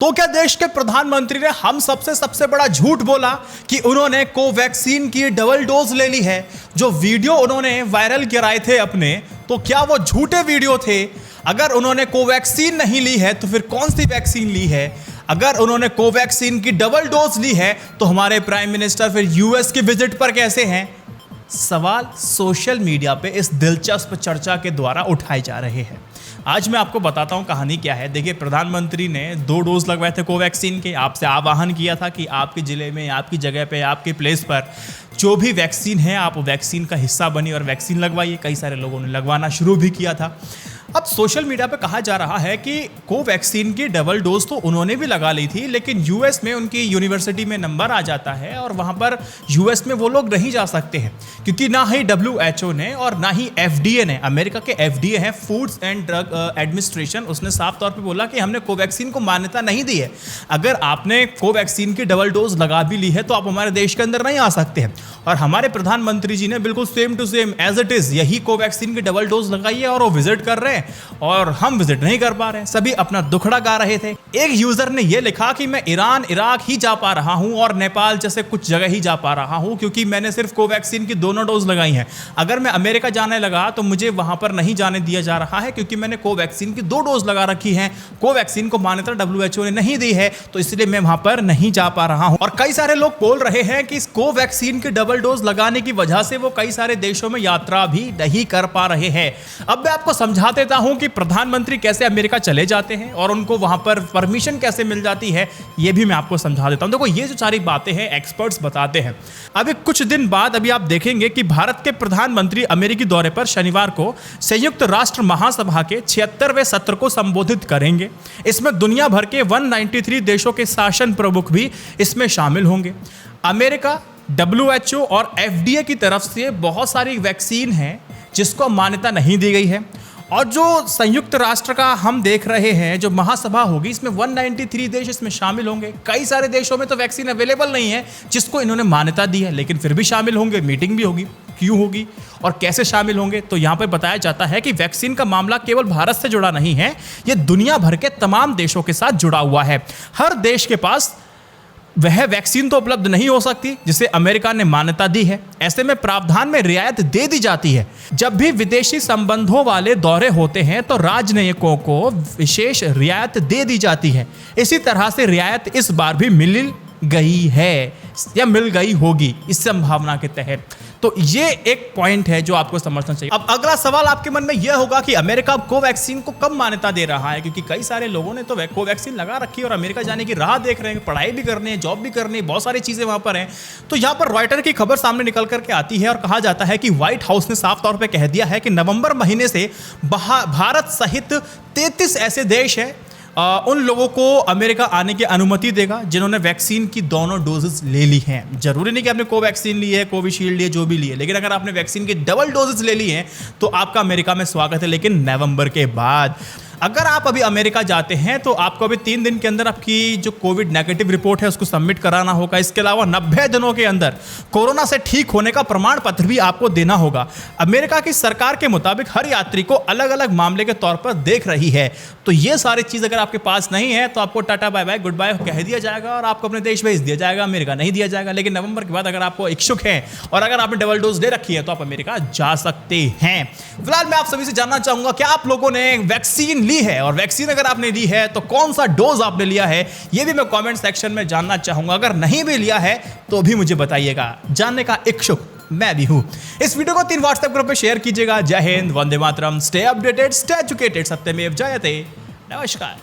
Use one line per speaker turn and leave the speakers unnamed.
तो क्या देश के प्रधानमंत्री ने हम सबसे बड़ा झूठ बोला कि उन्होंने कोवैक्सीन की डबल डोज ले ली है। जो वीडियो उन्होंने वायरल कराए थे अपने, तो क्या वो झूठे वीडियो थे? अगर उन्होंने कोवैक्सीन नहीं ली है तो फिर कौन सी वैक्सीन ली है? अगर उन्होंने कोवैक्सीन की डबल डोज ली है तो हमारे प्राइम मिनिस्टर फिर यूएस की विजिट पर कैसे हैं? सवाल सोशल मीडिया पे इस दिलचस्प चर्चा के द्वारा उठाए जा रहे हैं। आज मैं आपको बताता हूं कहानी क्या है। देखिए, प्रधानमंत्री ने 2 डोज लगवाए थे कोवैक्सीन के। आपसे आह्वान किया था कि आपके ज़िले में, आपकी जगह पे, आपके प्लेस पर जो भी वैक्सीन है आप वैक्सीन का हिस्सा बनिए और वैक्सीन लगवाइए। कई सारे लोगों ने लगवाना शुरू भी किया था। अब सोशल मीडिया पे कहा जा रहा है कि कोवैक्सीन की डबल डोज तो उन्होंने भी लगा ली थी, लेकिन यूएस में उनकी यूनिवर्सिटी में नंबर आ जाता है और वहाँ पर यूएस में वो लोग नहीं जा सकते हैं, क्योंकि ना ही WHO ने और ना ही FDA ने, अमेरिका के FDA है, फूड्स एंड ड्रग एडमिनिस्ट्रेशन, उसने साफ तौर पर बोला कि हमने कोवैक्सीन को मान्यता नहीं दी है। अगर आपने कोवैक्सीन की डबल डोज लगा भी ली है तो आप हमारे देश के अंदर नहीं आ सकते हैं। और हमारे प्रधानमंत्री जी ने बिल्कुल same to same as it is यही कोवैक्सीन की डबल डोज लगाई है और वो विजिट कर रहे हैं और हम विजिट नहीं कर पा रहे हैं। सभी अपना दुखड़ा गा रहे थे। एक यूजर ने यह लिखा कि मैं ईरान, इराक ही जा पा रहा हूं और नेपाल जैसे कुछ जगह ही जा पा रहा हूं क्योंकि मैंने सिर्फ कोवैक्सीन की दोनों डोज लगाई हैं। अगर मैं अमेरिका जाने लगा तो मुझे वहां पर नहीं जाने दिया जा रहा है क्योंकि मैंने कोवैक्सीन की 2 डोज लगा रखी हैं। कोवैक्सीन को मान्यता WHO ने नहीं दी है, तो इसलिए मैं वहां पर नहीं जा पा रहा हूं। और कई सारे लोग बोल रहे हैं कि इस कोवैक्सीन की डबल डोज लगाने की वजह से वो कई सारे देशों में यात्रा भी नहीं कर पा रहे हैं। अब मैं आपको समझा देता हूं कि प्रधानमंत्री कैसे अमेरिका चले जाते हैं और उनको वहां पर परमिशन कैसे मिल जाती है, यह भी मैं आपको समझा देता हूं। देखो, ये जो सारी बातें हैं एक्सपर्ट्स बताते हैं। अभी कुछ दिन बाद अभी आप देखेंगे कि भारत के प्रधानमंत्री अमेरिकी दौरे पर शनिवार को संयुक्त राष्ट्र महासभा के 76वें सत्र को संबोधित करेंगे। इसमें दुनिया भर के 193 देशों के शासन प्रमुख भी इसमें शामिल होंगे। अमेरिका, WHO और FDA की तरफ से बहुत सारी वैक्सीन है जिसको मान्यता नहीं दी गई है। और जो संयुक्त राष्ट्र का हम देख रहे हैं जो महासभा होगी, इसमें 193 देश इसमें शामिल होंगे। कई सारे देशों में तो वैक्सीन अवेलेबल नहीं है जिसको इन्होंने मान्यता दी है, लेकिन फिर भी शामिल होंगे। मीटिंग भी होगी, क्यों होगी और कैसे शामिल होंगे, तो यहाँ पर बताया जाता है कि वैक्सीन का मामला केवल भारत से जुड़ा नहीं है, ये दुनिया भर के तमाम देशों के साथ जुड़ा हुआ है। हर देश के पास वह वैक्सीन तो उपलब्ध नहीं हो सकती जिसे अमेरिका ने मान्यता दी है। ऐसे में प्रावधान में रियायत दे दी जाती है। जब भी विदेशी संबंधों वाले दौरे होते हैं तो राजनयिकों को विशेष रियायत दे दी जाती है। इसी तरह से रियायत इस बार भी मिल गई है या मिल गई होगी इस संभावना के तहत। तो ये एक पॉइंट है जो आपको समझना चाहिए। अब अगला सवाल आपके मन में यह होगा कि अमेरिका कोवैक्सीन को कब मान्यता दे रहा है, क्योंकि कई सारे लोगों ने तो कोवैक्सीन लगा रखी है और अमेरिका जाने की राह देख रहे हैं, पढ़ाई भी करनी है, जॉब भी करनी है, बहुत सारी चीजें वहां पर हैं। तो यहाँ पर रॉयटर की खबर सामने निकल करके आती है और कहा जाता है कि व्हाइट हाउस ने साफ तौर पर कह दिया है कि नवंबर महीने से भारत सहित 33 ऐसे देश हैं उन लोगों को अमेरिका आने की अनुमति देगा जिन्होंने वैक्सीन की दोनों डोजेस ले ली हैं। जरूरी नहीं कि आपने कोवैक्सीन ली है, कोविशील्ड ली है, जो भी ली है, लेकिन अगर आपने वैक्सीन की डबल डोजेस ले ली हैं तो आपका अमेरिका में स्वागत है, लेकिन नवंबर के बाद। अगर आप अभी अमेरिका जाते हैं तो आपको अभी 3 दिन के अंदर आपकी जो कोविड नेगेटिव रिपोर्ट है उसको सबमिट कराना होगा। इसके अलावा 90 दिनों के अंदर कोरोना से ठीक होने का प्रमाण पत्र भी आपको देना होगा। अमेरिका की सरकार के मुताबिक हर यात्री को अलग अलग मामले के तौर पर देख रही है। तो ये सारी चीज़ अगर आपके पास नहीं है तो आपको tata bye bye goodbye कह दिया जाएगा और आपको अपने देश भेज दिया जाएगा, अमेरिका नहीं दिया जाएगा। लेकिन नवंबर के बाद अगर आपको इच्छुक है और अगर आपने डबल डोज ले रखी है तो आप अमेरिका जा सकते हैं। फिलहाल मैं आप सभी से जानना चाहूंगा क्या आप लोगों ने वैक्सीन ली है, और वैक्सीन अगर आपने ली है तो कौन सा डोज आपने लिया है, यह भी मैं कमेंट सेक्शन में जानना चाहूंगा। अगर नहीं भी लिया है तो भी मुझे बताइएगा, जानने का इच्छुक मैं भी हूं। इस वीडियो को 3 व्हाट्सएप ग्रुप में शेयर कीजिएगा। जय Hind, Vande Mataram, stay updated, stay educated, सत्यमेव जयते। नमस्कार।